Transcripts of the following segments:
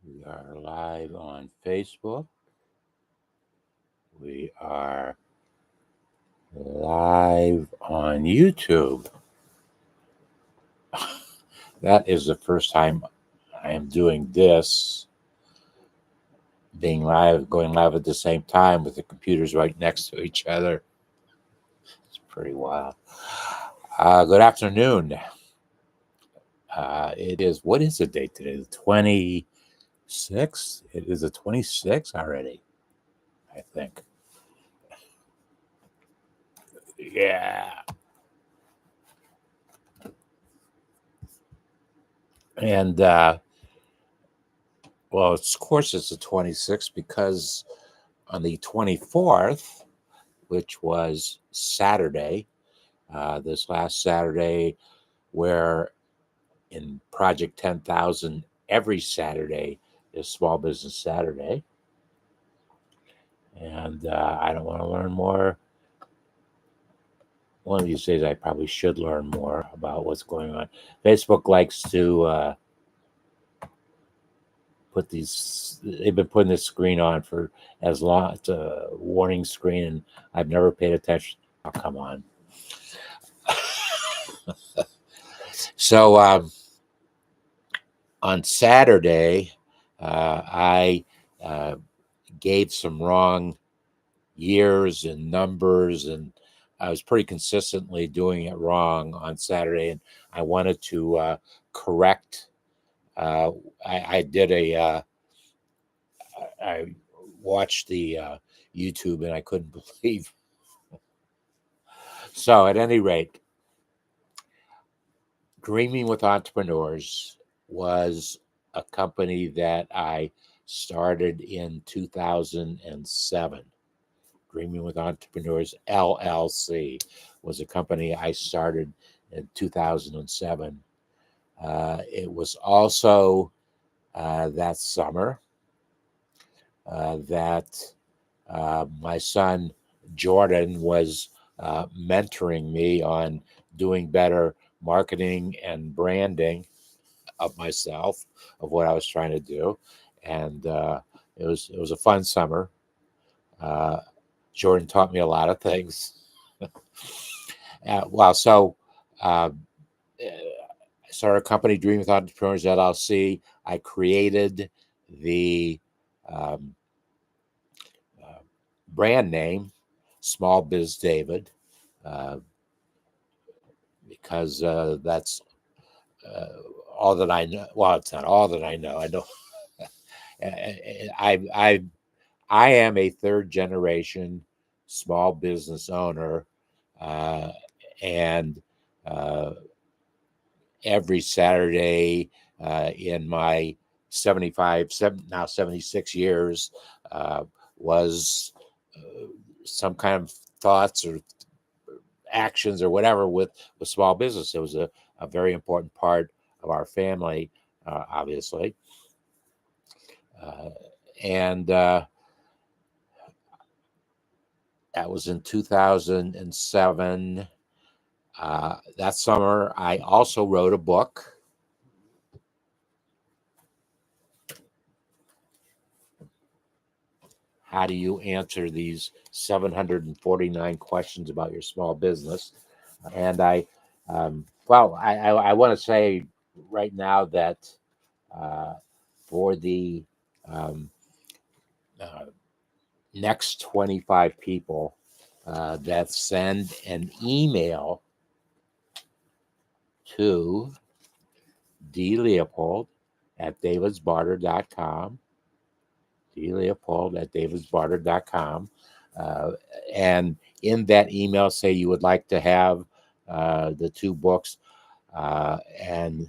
We are live on Facebook. We are live on YouTube. That is the first time I am doing this, being live, going live at the same time with the computers right next to each other. It's pretty wild. Good afternoon. What is the date today? The 26th? It is the 26th already, I think. Yeah. And, well, of course, it's the 26th because on the 24th, which was Saturday, this last Saturday, where in Project 10,000, every Saturday is Small Business Saturday. And I don't want to learn more. One of these days, I probably should learn more about what's going on. Facebook likes to they've been putting this screen on for as long. It's a warning screen, and I've never paid attention. Oh, come on. So on Saturday, I gave some wrong years and numbers, and I was pretty consistently doing it wrong on Saturday, and I wanted to correct. I did I watched the YouTube, and I couldn't believe. So at any rate, Dreaming with Entrepreneurs was a company that I started in 2007. Dreaming with Entrepreneurs LLC was a company I started in 2007. It was also that summer that my son Jordan was mentoring me on doing better marketing and branding of myself, of what I was trying to do, and it was a fun summer. Uh, Jordan taught me a lot of things. So I started a company, Dream with Entrepreneurs LLC. I created the um, uh, brand name, Small Biz David, uh, because that's uh, all that I know. Well, it's not all that I know. I know I I am a third generation small business owner, uh, and uh, every Saturday in my 76 years was some kind of thoughts or actions or whatever with small business. It was a very important part of our family, obviously. Uh, and That was in 2007. That summer, I also wrote a book. How do you answer these 749 questions about your small business? And I want to say right now that uh, for the um, uh, next 25 people that send an email to dleopold at davidsbarter.com, dleopold at davidsbarter.com, uh, and in that email say you would like to have the two books, and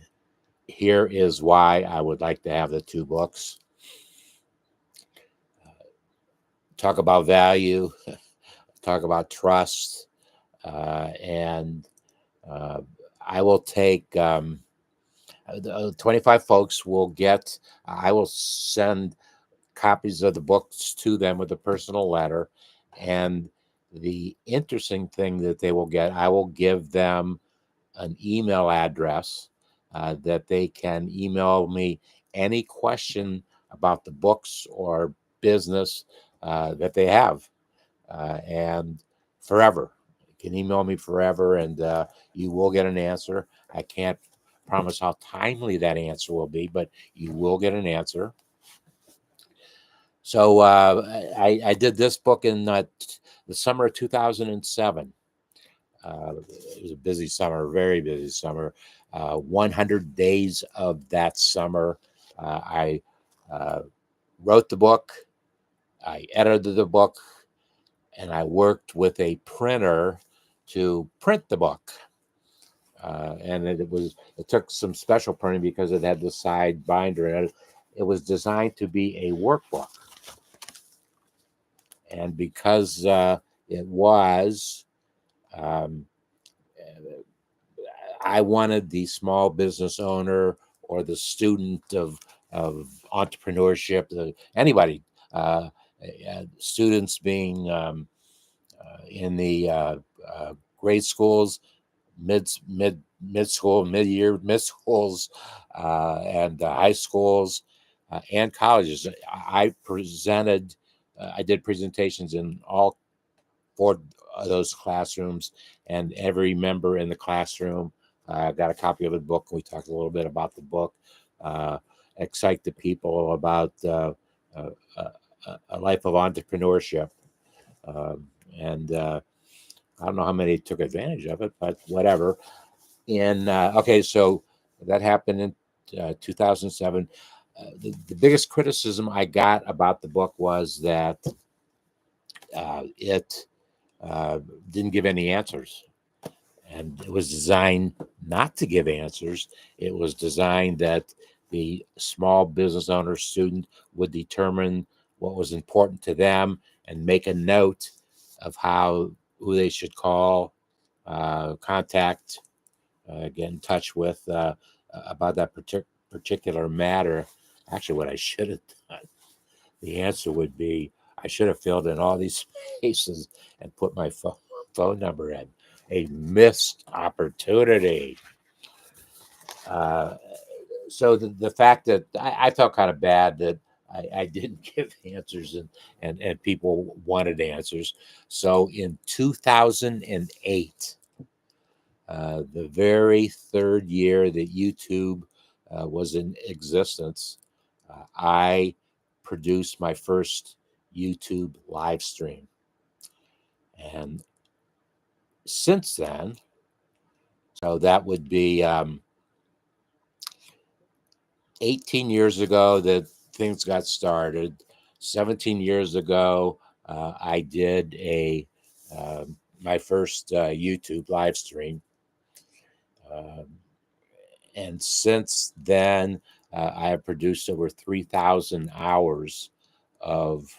here is why I would like to have the two books. Talk about value, talk about trust, and uh, I will take 25 folks will get, I will send copies of the books to them with a personal letter. And the interesting thing that they will get, I will give them an email address that they can email me any question about the books or business that they have. And forever. You can email me forever, and you will get an answer. I can't promise how timely that answer will be, but you will get an answer. So I did this book in the summer of 2007. It was a busy summer, very busy summer. 100 days of that summer, I wrote the book, I edited the book, and I worked with a printer to print the book. And it took some special printing because it had the side binder in it. It was designed to be a workbook. And because it was, um, I wanted the small business owner or the student of entrepreneurship, anybody, students being in the grade schools, mid school, mid year, mid schools, and high schools and colleges. I did presentations in all 4 of those classrooms, and every member in the classroom got a copy of the book. We talked a little bit about the book, excite the people about a life of entrepreneurship. And I don't know how many took advantage of it, but whatever. Okay, so that happened in 2007. The biggest criticism I got about the book was that it didn't give any answers. And it was designed not to give answers. It was designed that the small business owner student would determine what was important to them and make a note of who they should call, contact, get in touch with about that particular matter. Actually, what I should have done, the answer would be I should have filled in all these spaces and put my phone number in. A missed opportunity. So the fact that I felt kind of bad that I didn't give answers, and people wanted answers. So in 2008, the very third year that YouTube was in existence, I produced my first YouTube live stream. And since then, so that would be 18 years ago that things got started. 17 years ago, I did my first YouTube live stream. And since then, I have produced over 3,000 hours of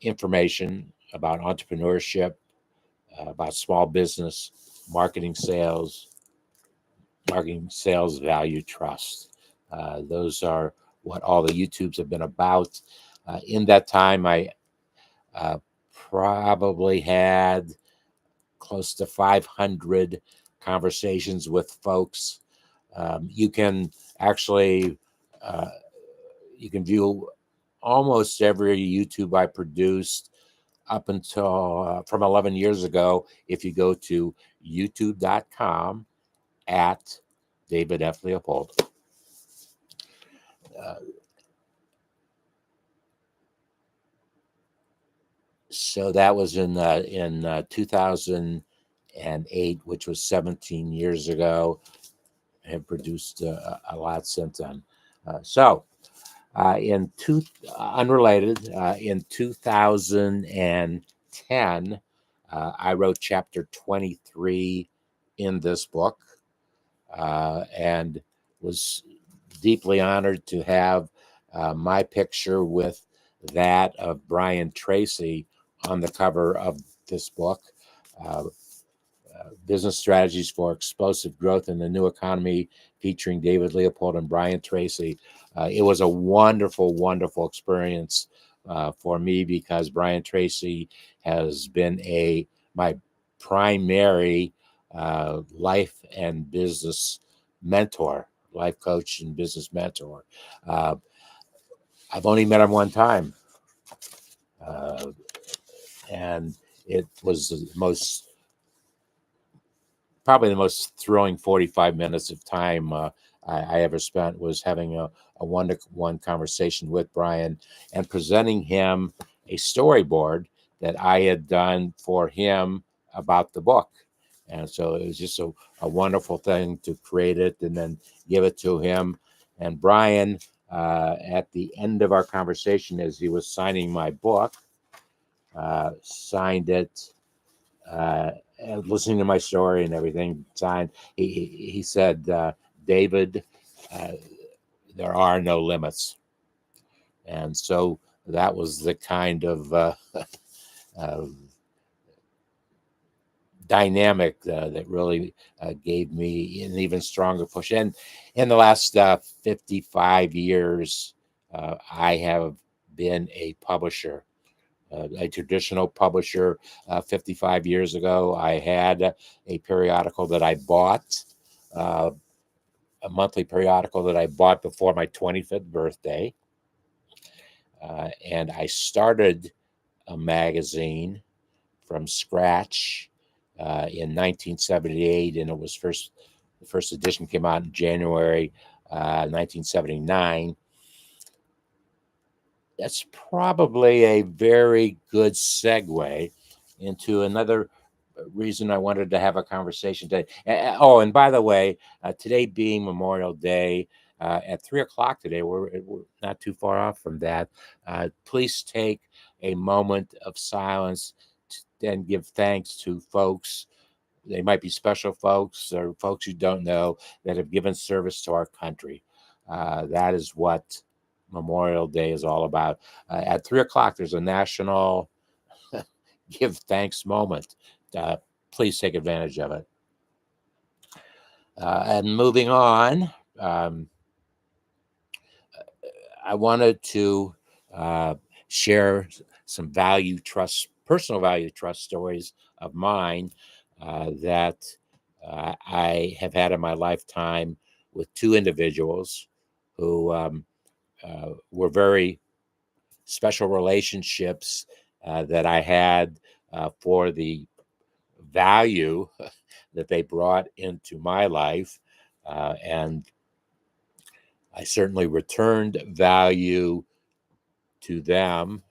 information about entrepreneurship, about small business, marketing, sales value, trust. Those are what all the YouTubes have been about. In that time, I probably had close to 500 conversations with folks. You can actually you can view almost every YouTube I produced up until from 11 years ago if you go to youtube.com at David F. Leopold. So that was in 2008, which was 17 years ago. I have produced a lot since then. Unrelated, in 2010, I wrote chapter 23 in this book, and was deeply honored to have my picture with that of Brian Tracy on the cover of this book. Business Strategies for Explosive Growth in the New Economy, featuring David Leopold and Brian Tracy. It was a wonderful, wonderful experience for me because Brian Tracy has been my primary life and business mentor, life coach and business mentor. I've only met him one time, uh, and it was the most probably the most thrilling 45 minutes of time I ever spent was having a one-to-one conversation with Brian and presenting him a storyboard that I had done for him about the book. And so it was just a wonderful thing to create it and then give it to him. And Brian, at the end of our conversation, as he was signing my book, signed it, and listening to my story and everything, signed. He said, "David, uh, there are no limits," and so that was the kind of uh, dynamic that really gave me an even stronger push. And in the last 55 years, I have been a publisher. A traditional publisher. 55 years ago, I had a periodical that I bought, uh, a monthly periodical that I bought before my 25th birthday. And I started a magazine from scratch in 1978, and it was the first edition came out in January 1979. That's probably a very good segue into another reason I wanted to have a conversation today. Oh, and by the way, today being Memorial Day, at 3 o'clock today, we're not too far off from that. Please take a moment of silence and give thanks to folks. They might be special folks or folks you don't know that have given service to our country. That is what Memorial Day is all about. At 3 o'clock, there's a national give thanks moment. Uh, Please take advantage of it. And moving on, um, I wanted to uh, share some personal value trust stories of mine that I have had in my lifetime with two individuals who were very special relationships that I had for the value that they brought into my life. And I certainly returned value to them.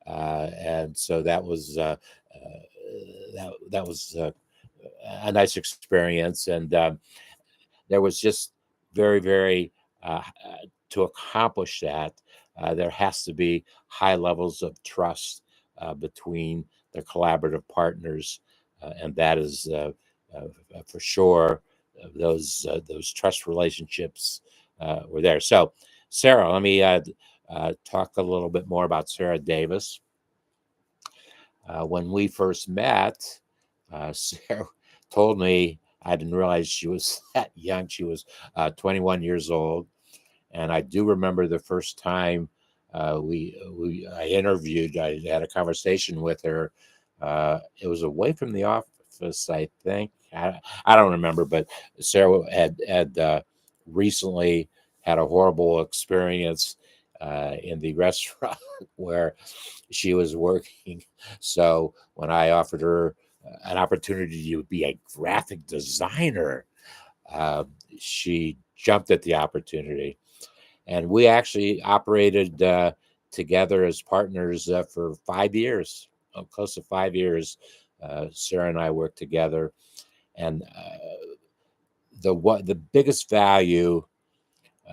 And so that was a nice experience. And there was just very, to accomplish that, there has to be high levels of trust between the collaborative partners, and that is for sure. Those trust relationships were there. So, Sarah, let me talk a little bit more about Sarah Davis. When we first met, Sarah told me I didn't realize she was that young. She was 21 years old, and I do remember the first time I interviewed. I had a conversation with her. It was away from the office, I think. I don't remember, but Sarah had recently had a horrible experience in the restaurant where she was working. So when I offered her an opportunity to be a graphic designer, uh, she jumped at the opportunity. And we actually operated together as partners for 5 years, close to 5 years. Sarah and I worked together, and the biggest value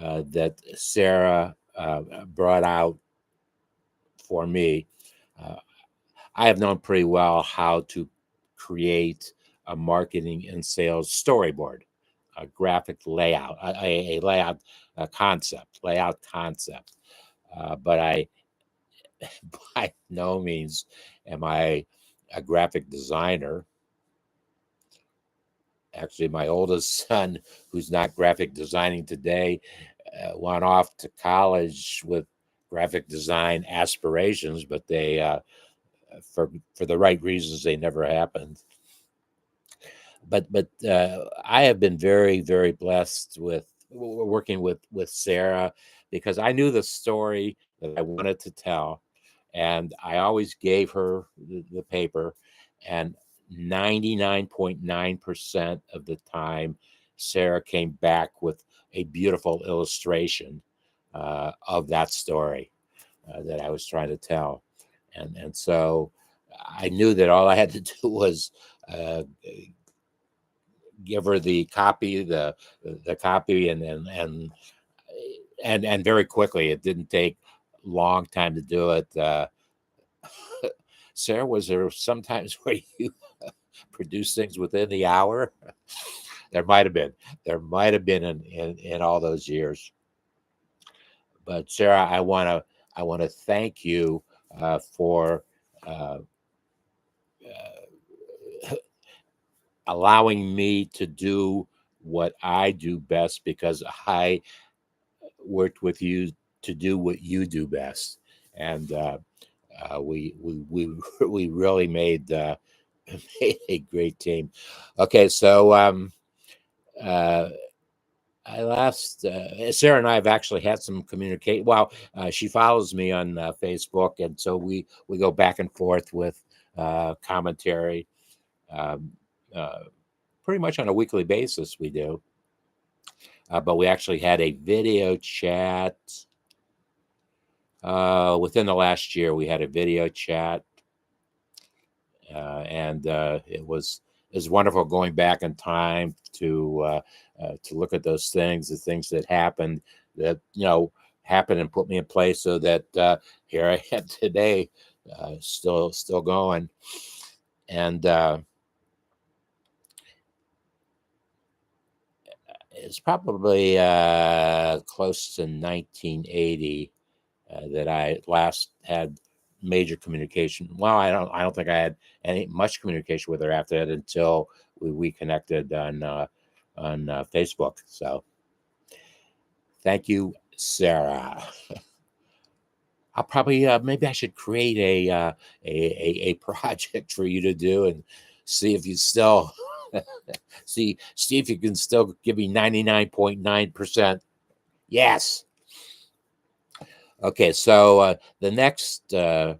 that Sarah brought out for me, uh, I have known pretty well how to create a marketing and sales storyboard, a graphic layout, a layout layout concept. But I, by no means, am I a graphic designer. Actually, my oldest son, who's not graphic designing today, went off to college with graphic design aspirations, but they, for the right reasons, they never happened. But I have been very blessed with working with Sarah, because I knew the story that I wanted to tell, and I always gave her the paper, and 99.9% of the time, Sara came back with a beautiful illustration of that story that I was trying to tell. And so I knew that all I had to do was uh, give her the copy, the copy, and very quickly. It didn't take long time to do it. Sarah, was there sometimes where you produce things within the hour? There might have been. There might have been in all those years. But Sarah, I want to thank you for uh, allowing me to do what I do best, because I worked with you to do what you do best, and we we really made a great team. Okay, so uh, I last Sarah and I have actually had some communicate. Well, she follows me on Facebook, and so we go back and forth with commentary. Um, uh, Pretty much on a weekly basis, we do. But we actually had a video chat within the last year. We had a video chat, and it was wonderful going back in time to look at those things, the things that happened, that happened and put me in place, so that here I am today, still going. And it's probably close to 1980 that I last had major communication. Well, I don't think I had any much communication with her after that, until we connected on Facebook. So thank you, Sarah. I'll probably maybe I should create a project for you to do, and see if you still see if you can still give me 99.9%. Yes. Okay, so the next uh,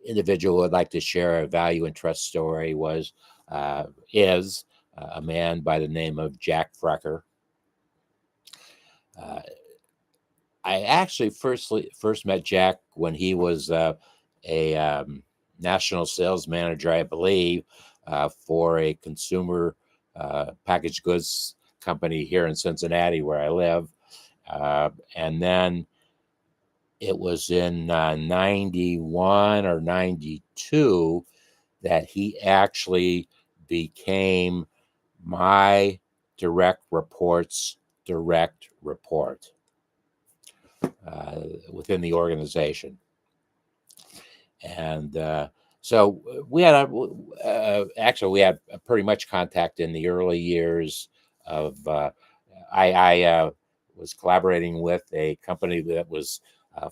individual who would like to share a value and trust story is a man by the name of Jack Freker. Uh, I actually first met Jack when he was a national sales manager, I believe, for a consumer packaged goods company here in Cincinnati, where I live. And then it was in 91 or 92 that he actually became my direct report's direct report within the organization. And so we had actually we had pretty much contact in the early years of I was collaborating with a company that was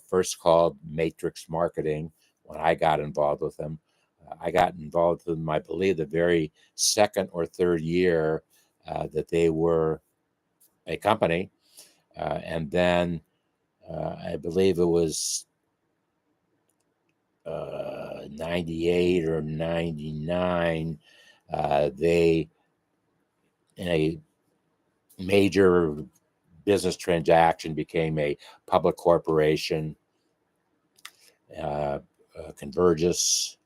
first called Matrix Marketing when I got involved with them. I got involved with them, I believe, the very second or third year that they were a company. And then I believe it was 98 or 99, they, in a major business transaction, became a public corporation, Convergys.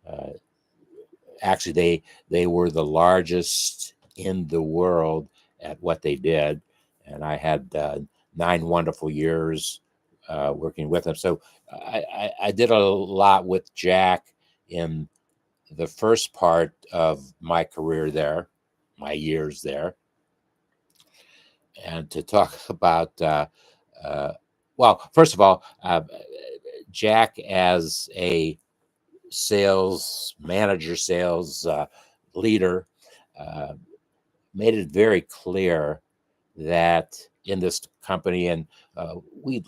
Uh, Actually, they were the largest in the world at what they did, and I had 9 wonderful years working with them. So I did a lot with Jack in the first part of my career there, my years there. And to talk about, well, first of all, Jack as a sales manager, sales leader, uh, made it very clear that in this company, and we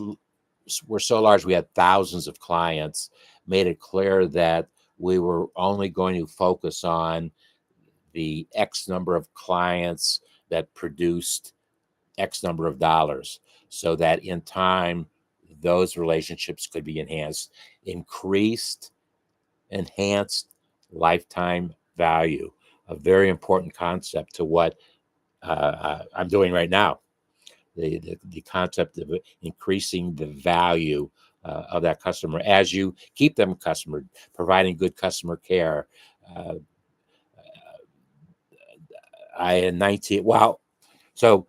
were so large, we had thousands of clients, made it clear that we were only going to focus on the X number of clients that produced X number of dollars. so that in time those relationships could be enhanced lifetime value, a very important concept to what I'm doing right now. The concept of increasing the value of that customer as you keep them a customer, providing good customer care. Uh, I in 19 well, so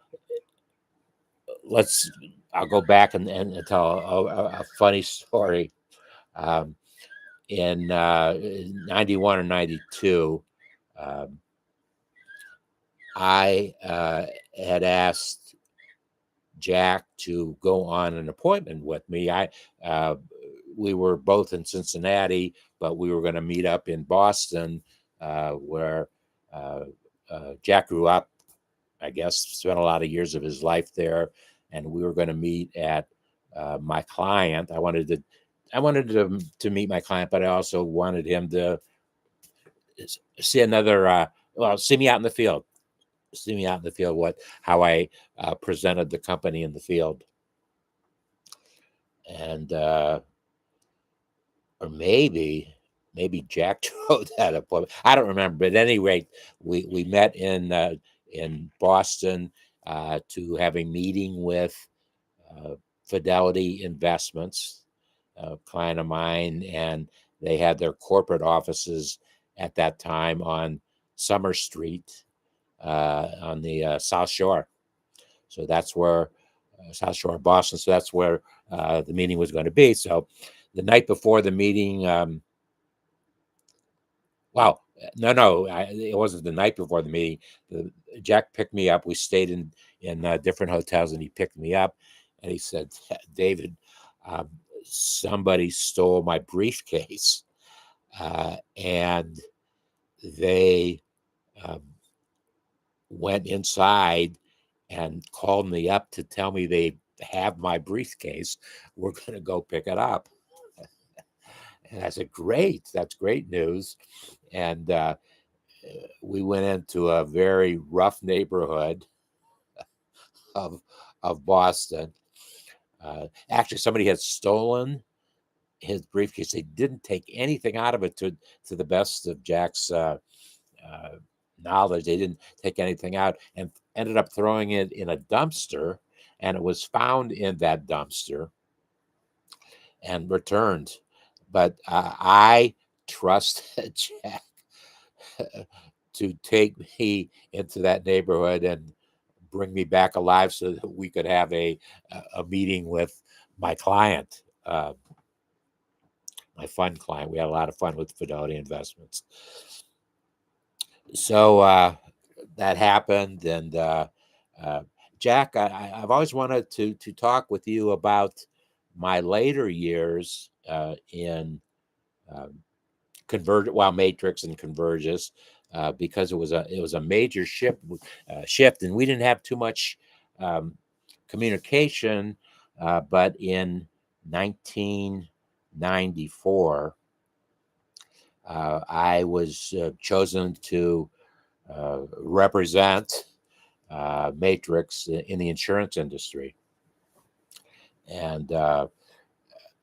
let's I'll go back and tell a funny story. Um, in 91 or 92, um, I had asked Jack to go on an appointment with me. Uh, we were both in Cincinnati, but we were going to meet up in Boston, where uh, Jack grew up. I guess spent a lot of years of his life there, and we were going to meet at my client. I wanted to meet my client, but I also wanted him to see another. See me out in the field. See me out in the field. How I presented the company in the field, and or maybe Jack drove that appointment. I don't remember, but at any rate, we met in Boston to have a meeting with Fidelity Investments, a client of mine, and they had their corporate offices at that time on Summer Street on the South Shore. So that's where South Shore of Boston. So that's where the meeting was going to be. So the night before the meeting, well, no, it wasn't the night before the meeting. Jack picked me up. We stayed in different hotels, and he picked me up, and he said, "David, um, somebody stole my briefcase, and they um, went inside and called me up to tell me they have my briefcase. We're going to go pick it up." And I said, "Great, that's great news." And we went into a very rough neighborhood of Boston. Actually, somebody had stolen his briefcase. They didn't take anything out of it, to the best of Jack's uh, knowledge. They didn't take anything out, and ended up throwing it in a dumpster. And it was found in that dumpster and returned. But I trusted Jack to take me into that neighborhood and bring me back alive so that we could have a meeting with my client, my fun client. We had a lot of fun with Fidelity Investments. So that happened, and uh, Jack, I've always wanted to talk with you about my later years in um, Matrix and Convergys, because it was a major shift, and we didn't have too much um, communication. But in 1994, I was chosen to represent Matrix in the insurance industry, and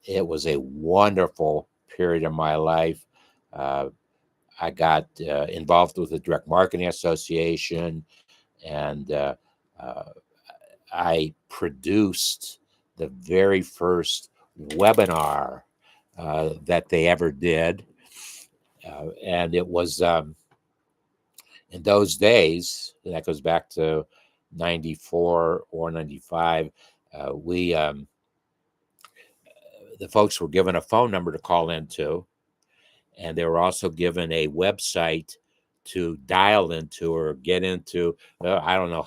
it was a wonderful period of my life. Uh, I got involved with the Direct Marketing Association, and uh, I produced the very first webinar that they ever did. And it was in those days, that goes back to 94 or 95, we the folks were given a phone number to call into, and they were also given a website to dial into or get into. I don't know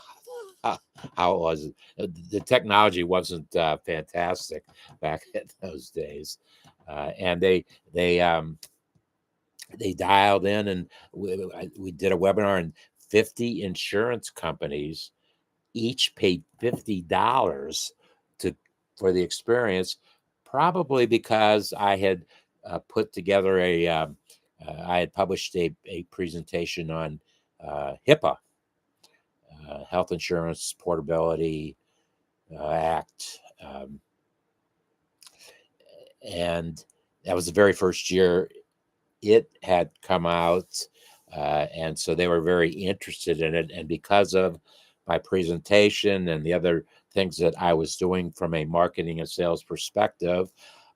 how it was. The technology wasn't fantastic back in those days, and they dialed in, and we did a webinar, and 50 insurance companies each paid $50 to for the experience, probably because I had put together I had published a presentation on HIPAA, health insurance portability, act. And that was the very first year it had come out. And so they were very interested in it. And because of my presentation and the other things that I was doing from a marketing and sales perspective,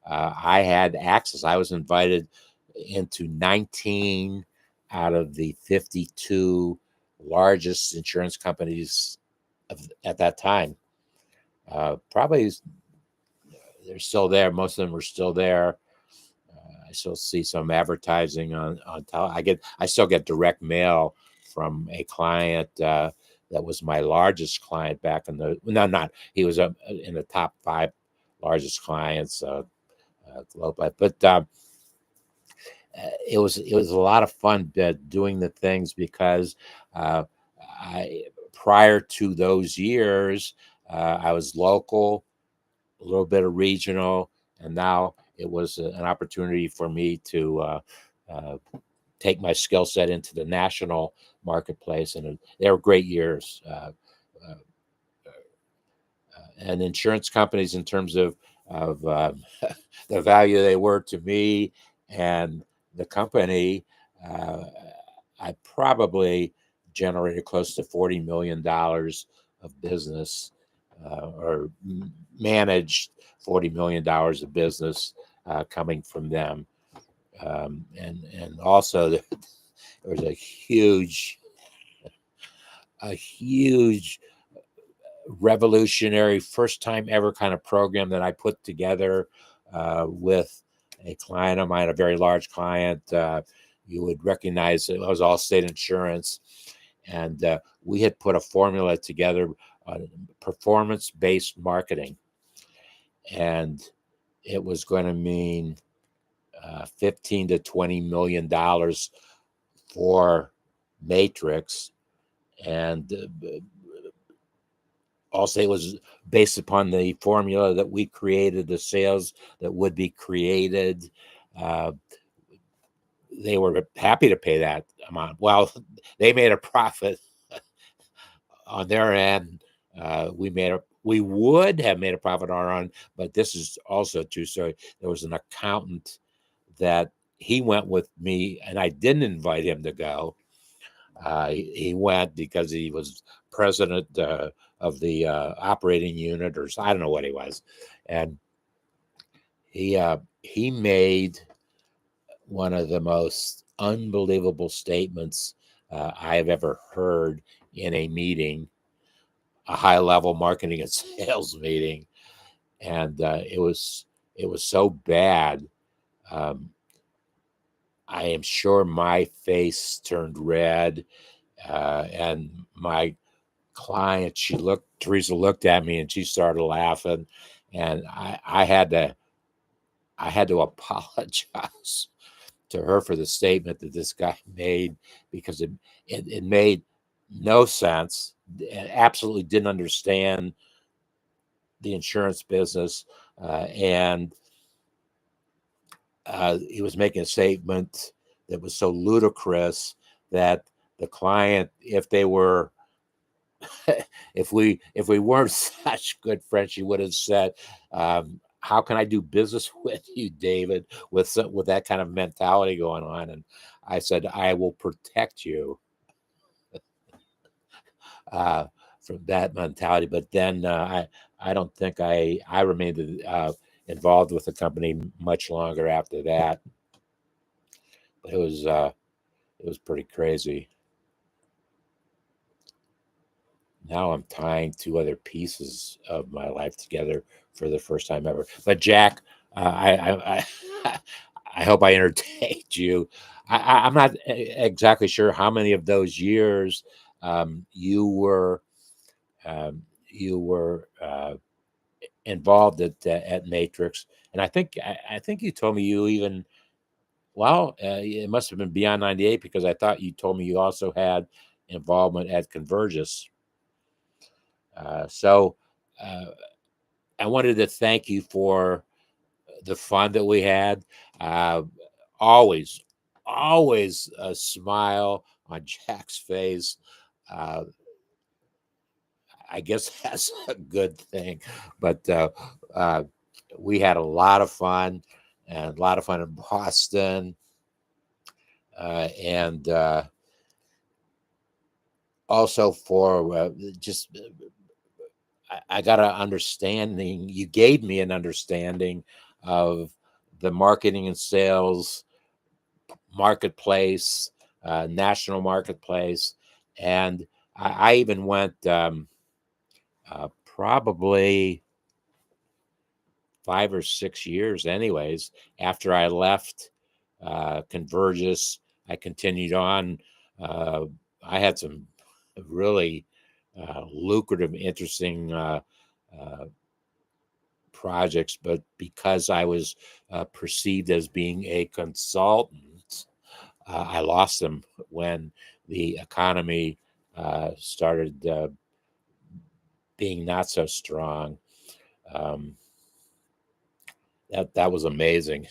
I had access. I was invited into 19 out of the 52 largest insurance companies at that time. Probably they're still there. Most of them are still there. I still see some advertising on I still get direct mail from a client that was my largest client back in the not he was in the top 5 largest clients globally. But it was a lot of fun doing the things because I prior to those years I was local, a little bit of regional, and now it was an opportunity for me to uh, take my skill set into the national marketplace, and they were great years. Uh, and insurance companies, in terms of the value they were to me and the company, uh, I probably generated close to $40 million of business, or managed $40 million of business coming from them. And also there was a huge revolutionary first time ever kind of program that I put together with a client of mine, a very large client. You would recognize it was Allstate Insurance. And we had put a formula together on performance-based marketing. And it was going to mean 15 to $20 million for Matrix. And also it was based upon the formula that we created, the sales that would be created. Uh, they were happy to pay that amount. Well, they made a profit on their end. We would have made a profit on our own, but this is also true. So there was an accountant that he went with me, and I didn't invite him to go. He went because he was president of the operating unit, or I don't know what he was, and he made one of the most unbelievable statements I have ever heard in a meeting, a high level marketing and sales meeting, and it was so bad. Um, I am sure my face turned red, and my client, Teresa looked at me and she started laughing, and I had to apologize to her for the statement that this guy made, because it made no sense. It absolutely didn't understand the insurance business, and he was making a statement that was so ludicrous that the client, if they were if we weren't such good friends, she would have said, "How can I do business with you, David, with that kind of mentality going on?" And I said, "I will protect you uh, from that mentality." But then I don't think I remained involved with the company much longer after that. But it was pretty crazy. Now I'm tying 2 other pieces of my life together for the first time ever. But Jack, I hope I entertained you. I'm not exactly sure how many of those years you were involved at Matrix, and I think you told me you even it must have been beyond 98, because I thought you told me you also had involvement at Convergys. So uh, I wanted to thank you for the fun that we had. Uh, always, always a smile on Jack's face. Uh, I guess that's a good thing. But we had a lot of fun, and a lot of fun in Boston. And also for just, I got an understanding, you gave me an understanding of the marketing and sales marketplace, national marketplace. And I even went probably 5 or 6 years, anyways, after I left Convergys. I continued on. Uh, I had some really lucrative, interesting projects, but because I was perceived as being a consultant, I lost them when the economy started being not so strong. Um, that was amazing,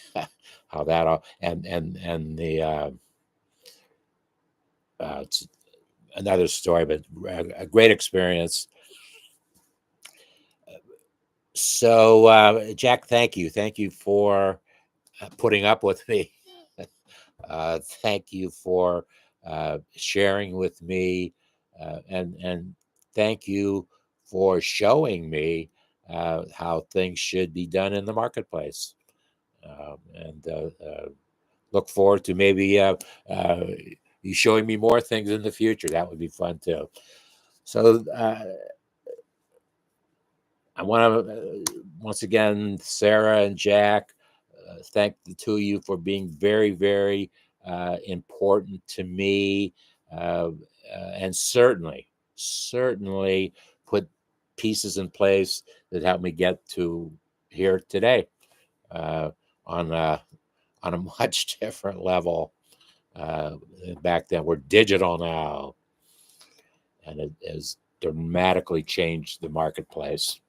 how that all, and the it's another story, but a great experience. So Jack, thank you for putting up with me. Thank you for sharing with me, and thank you for showing me how things should be done in the marketplace. And look forward to maybe you showing me more things in the future. That would be fun too. So I want to once again, Sara and Jack, thank the two of you for being very, very important to me, uh, and certainly put pieces in place that helped me get to here today, uh, on on a much different level. Uh, Back then, we're digital now, and it has dramatically changed the marketplace.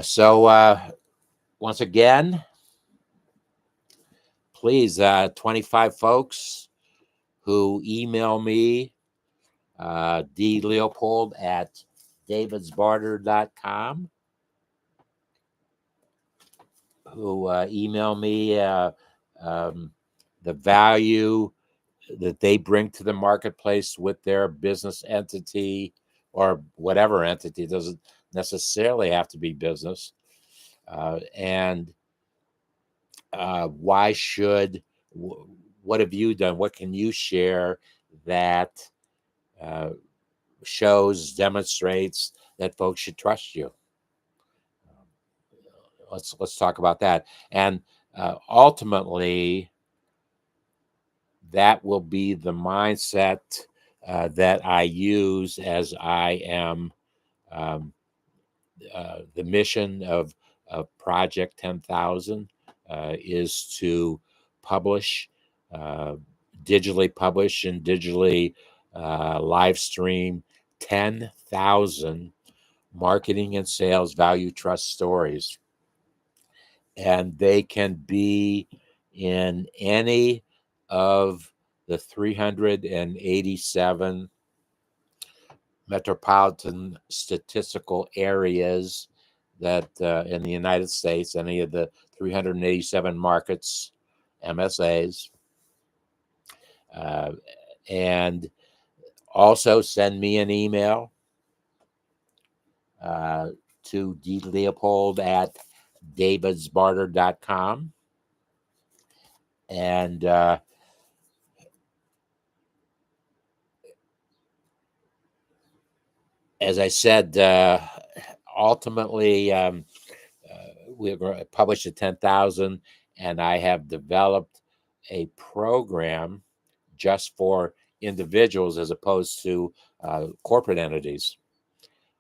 So once again, please, 25 folks who email me, dleopold at davidsbarter.com, who email me the value that they bring to the marketplace with their business entity, or whatever entity. It doesn't necessarily have to be business. And why should, what have you done? What can you share that uh, shows, demonstrates that folks should trust you? Let's talk about that. And ultimately, that will be the mindset that I use as I am, the mission of Project 10,000 is to publish, uh, digitally publish and digitally live stream 10,000 marketing and sales value trust stories. And they can be in any of the 387 metropolitan statistical areas that in the United States, any of the 387 markets, MSAs, uh, and also send me an email uh, to dleopold at davidsbarter.com. And as I said, ultimately, we're going to publish at 10,000, and I have developed a program just for individuals as opposed to corporate entities.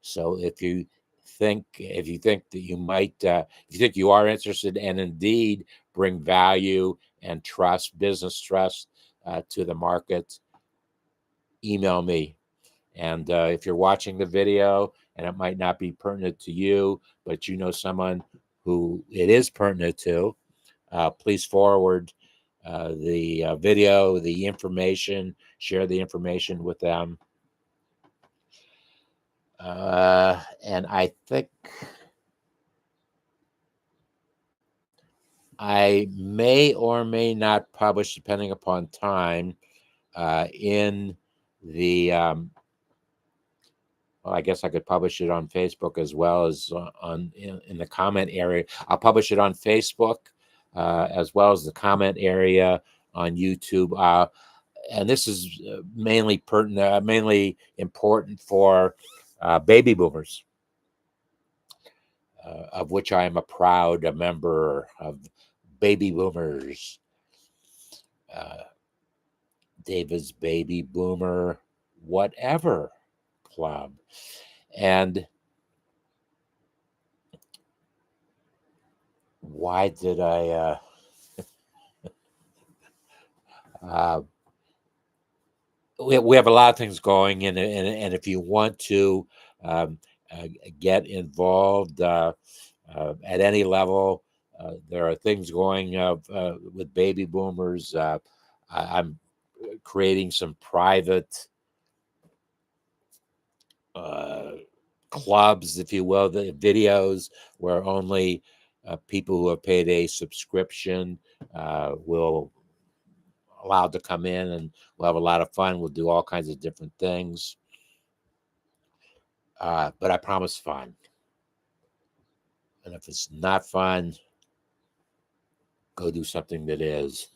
So if you think that you might, if you think you are interested and indeed bring value and trust, business trust, to the market, email me. And if you're watching the video and it might not be pertinent to you, but you know someone who it is pertinent to, please forward the video, the information, share the information with them. And I think I may or may not publish, depending upon time, in the well, I guess I could publish it on Facebook as well as in the comment area. I'll publish it on Facebook as well as the comment area on YouTube. And this is mainly pertinent, mainly important for baby boomers, of which I am a proud member of baby boomers. David's Baby Boomer Whatever Club. And why did I we have a lot of things going, and if you want to um, get involved at any level, there are things going with baby boomers. I'm creating some private clubs, if you will, the videos where only people who have paid a subscription will allowed to come in, and we'll have a lot of fun. We'll do all kinds of different things. But I promise fun. And if it's not fun, go do something that is.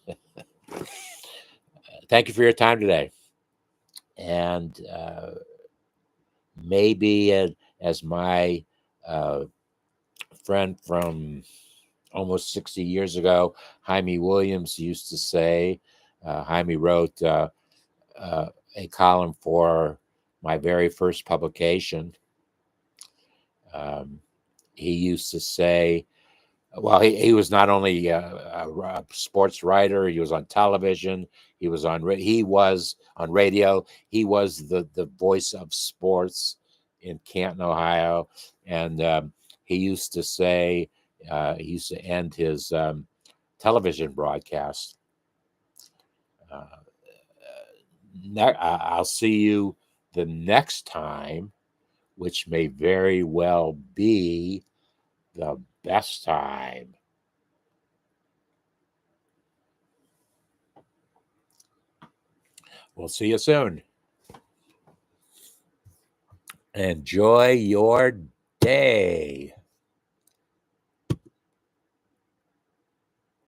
Thank you for your time today. And maybe as my friend from almost 60 years ago, Jaime Williams, used to say, Jaime wrote a column for my very first publication. He used to say, well, he was not only a sports writer, he was on television, he was on radio, he was the voice of sports in Canton, Ohio. And he used to say, he used to end his television broadcast. I'll see you the next time, which may very well be the best time. We'll see you soon. Enjoy your day.